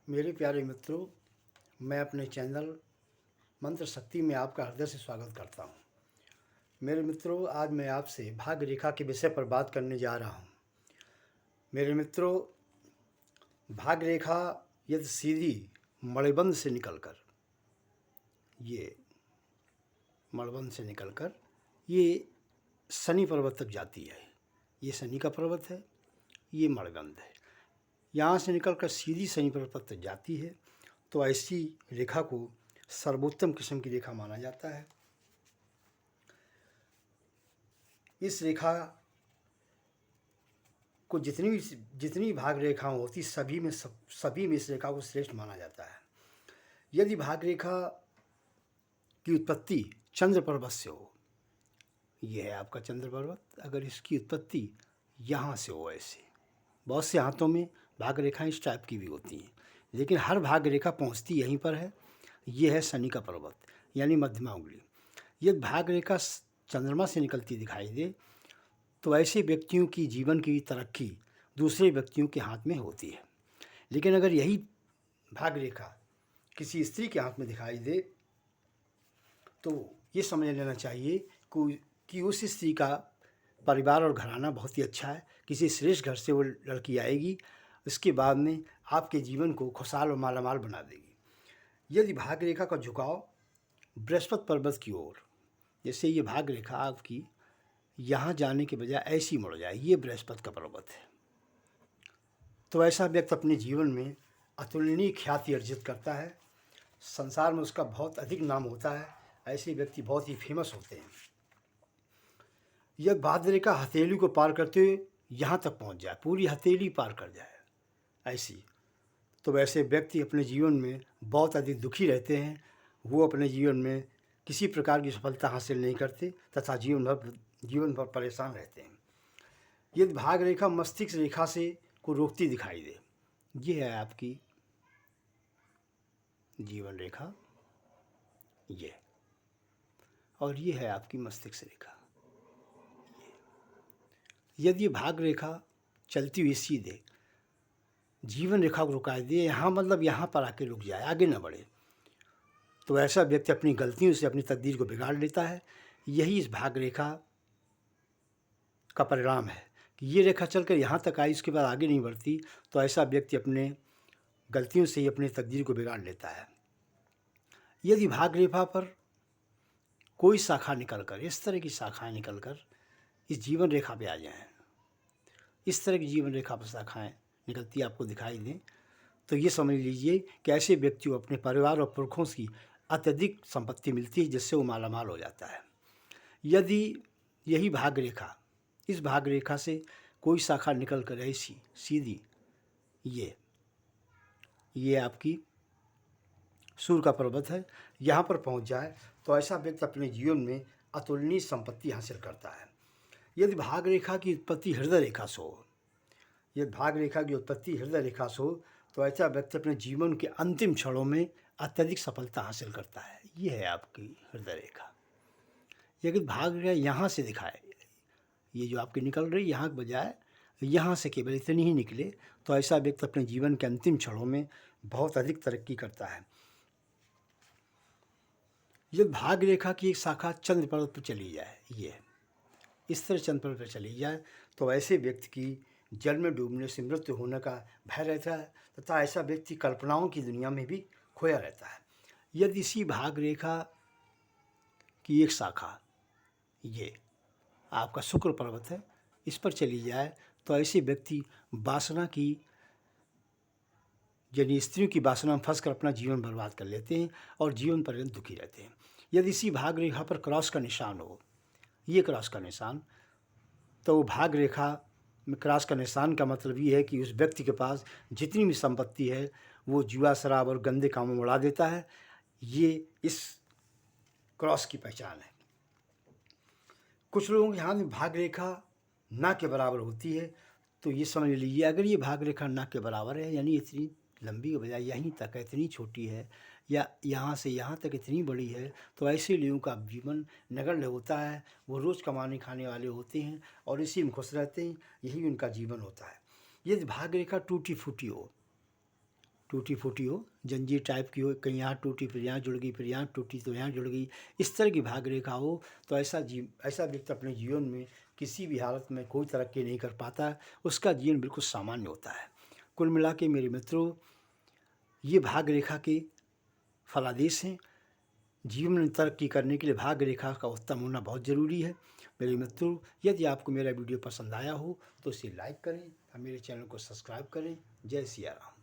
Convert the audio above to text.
मेरे प्यारे मित्रों, मैं अपने चैनल मंत्र शक्ति में आपका हृदय से स्वागत करता हूँ। मेरे मित्रों, आज मैं आपसे भाग्य रेखा के विषय पर बात करने जा रहा हूँ। मेरे मित्रों, भाग्य रेखा यदि सीधी मणिबंध से निकलकर ये मणिबंध से निकलकर ये शनि पर्वत तक जाती है। ये शनि का पर्वत है, ये मणिबंध है। यहाँ से निकलकर सीधी शनि पर्वत तक जाती है, तो ऐसी रेखा को सर्वोत्तम किस्म की रेखा माना जाता है। इस रेखा को जितनी भाग रेखाएं होती सभी में इस रेखा को श्रेष्ठ माना जाता है। यदि भाग रेखा की उत्पत्ति चंद्र पर्वत से हो, यह है आपका चंद्र पर्वत, अगर इसकी उत्पत्ति यहाँ से हो, ऐसे बहुत से हाथों में भाग रेखाएं इस टाइप की भी होती हैं, लेकिन हर भाग रेखा पहुँचती यहीं पर है। ये है शनि का पर्वत यानी मध्यमा उंगली। यदि भाग रेखा चंद्रमा से निकलती दिखाई दे तो ऐसे व्यक्तियों की जीवन की तरक्की दूसरे व्यक्तियों के हाथ में होती है। लेकिन अगर यही भाग रेखा किसी स्त्री के हाथ में दिखाई दे तो ये समझ लेना चाहिए कि उस स्त्री का परिवार और घराना बहुत ही अच्छा है, किसी श्रेष्ठ घर से वो लड़की आएगी, इसके बाद में आपके जीवन को खुशहाल और मालामाल बना देगी। यदि भाग रेखा का झुकाव बृहस्पति पर्वत की ओर, जैसे ये भाग रेखा आपकी यहाँ जाने के बजाय ऐसी मुड़ जाए, ये बृहस्पति का पर्वत है, तो ऐसा व्यक्ति अपने जीवन में अतुलनीय ख्याति अर्जित करता है। संसार में उसका बहुत अधिक नाम होता है। ऐसे व्यक्ति बहुत ही फेमस होते हैं। यह भाग्य रेखा हथेली को पार करते हुए यहाँ तक पहुँच जाए, पूरी हथेली पार कर जाए ऐसी, तो वैसे व्यक्ति अपने जीवन में बहुत अधिक दुखी रहते हैं। वो अपने जीवन में किसी प्रकार की सफलता हासिल नहीं करते तथा जीवन भर परेशान रहते हैं। यदि भाग रेखा मस्तिष्क रेखा से को रोकती दिखाई दे, ये है आपकी जीवन रेखा, ये, और ये है आपकी मस्तिष्क रेखा। यदि ये भाग रेखा चलती हुई सीधे जीवन रेखा को रुका दे, यहाँ मतलब यहाँ पर आके रुक जाए, आगे न बढ़े, तो ऐसा व्यक्ति अपनी गलतियों से अपनी तकदीर को बिगाड़ लेता है। यही इस भाग रेखा का परिणाम है कि ये रेखा चलकर यहाँ तक आई, इसके बाद आगे नहीं बढ़ती, तो ऐसा व्यक्ति अपने गलतियों से ही अपनी तकदीर को बिगाड़ लेता है। यदि भाग रेखा पर कोई शाखा निकलकर, इस तरह की शाखाएं निकलकर इस जीवन रेखा पे आ जाएं, इस तरह की जीवन रेखा पर शाखाएं निकलती आपको दिखाई दें, तो ये समझ लीजिए कि ऐसे व्यक्ति को अपने परिवार और पुरखों की अत्यधिक संपत्ति मिलती है, जिससे वो मालामाल हो जाता है। यदि यही भाग रेखा, इस भाग रेखा से कोई शाखा निकल कर ऐसी सीधी ये आपकी सूर्य का पर्वत है, यहाँ पर पहुँच जाए, तो ऐसा व्यक्ति अपने जीवन में अतुलनीय संपत्ति हासिल करता है। यदि भाग रेखा की उत्पत्ति हृदय रेखा से हो, यदि भाग रेखा की उत्पत्ति हृदय रेखा से हो, तो ऐसा व्यक्ति अपने जीवन के अंतिम क्षणों में अत्यधिक सफलता हासिल करता है। ये है आपकी हृदय रेखा। यदि भाग रेखा यहाँ से दिखाए, ये जो आपकी निकल रही यहाँ के बजाय यहाँ से केवल इतनी ही निकले, तो ऐसा व्यक्ति अपने जीवन के अंतिम क्षणों में बहुत अधिक तरक्की करता है। यदि भाग रेखा की एक शाखा चंद्र पर्वत पर चली जाए, ये इस तरह चंद्र पर्वत पर चली जाए, तो ऐसे व्यक्ति की जल में डूबने से मृत्यु होने का भय रहता है तथा ऐसा व्यक्ति कल्पनाओं की दुनिया में भी खोया रहता है। यदि इसी भाग रेखा की एक शाखा, ये आपका शुक्र पर्वत है, इस पर चली जाए, तो ऐसे व्यक्ति वासना की, यानी स्त्रियों की वासना में फंसकर अपना जीवन बर्बाद कर लेते हैं और जीवन पर्यंत दुखी रहते हैं। यदि इसी भाग रेखा पर क्रॉस का निशान हो, ये क्रॉस का निशान, तो वो भाग रेखा में क्रॉस का निशान का मतलब ये है कि उस व्यक्ति के पास जितनी भी संपत्ति है वो जुआ, शराब और गंदे कामों में उड़ा देता है। ये इस क्रॉस की पहचान है। कुछ लोगों के हाथ में भाग रेखा ना के बराबर होती है, तो ये समझ लीजिए अगर ये भाग रेखा ना के बराबर है, यानी इतनी लंबी के बजाय यहीं तक है, इतनी छोटी है, या यहाँ से यहाँ तक इतनी बड़ी है, तो ऐसे लोगों का जीवन नगण्य होता है। वो रोज़ कमाने खाने वाले होते हैं और इसी में खुश रहते हैं, यही उनका जीवन होता है। यदि भाग रेखा टूटी फूटी हो, टूटी फूटी हो, जंजीर टाइप की हो, कहीं यहाँ टूटी फिर यहाँ जुड़ गई, फिर यहाँ टूटी तो यहाँ जुड़ गई, इस तरह की भाग रेखा हो तो ऐसा व्यक्ति अपने जीवन में किसी भी हालत में कोई तरक्की नहीं कर पाता, उसका जीवन बिल्कुल सामान्य होता है। कुल मिला के मेरे मित्रों, ये भाग रेखा के फलादेश हैं। जीवन में तरक्की करने के लिए भाग्य रेखा का उत्तम होना बहुत ज़रूरी है। मेरे मित्रों, यदि आपको मेरा वीडियो पसंद आया हो तो इसे लाइक करें और मेरे चैनल को सब्सक्राइब करें। जय सिया राम।